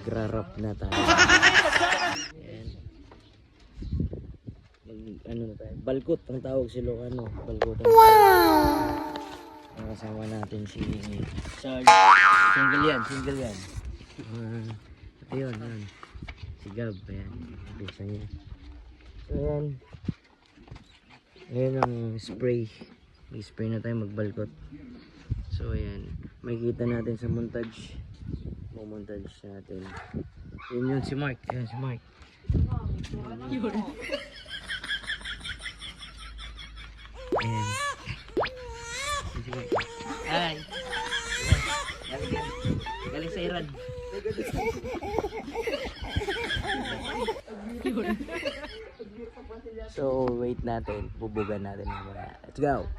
Magra-rap na tayo. Ayan. Ano na tayo? Balkot ang tawag si Ilocano. Balkot ang ang kasama natin si Charles. Single yan. Ito yun. Si Gab. Ayan. Bisa niya. So ayan. Ayan ang spray. May spray na tayo magbalkot. So ayan. Makikita natin sa montage. Montage natin. Yun si Mark. Ayan si Mark. Ayan. Ay. Galing sa Iran. So wait natin. Bubugan natin mamaya. Let's go.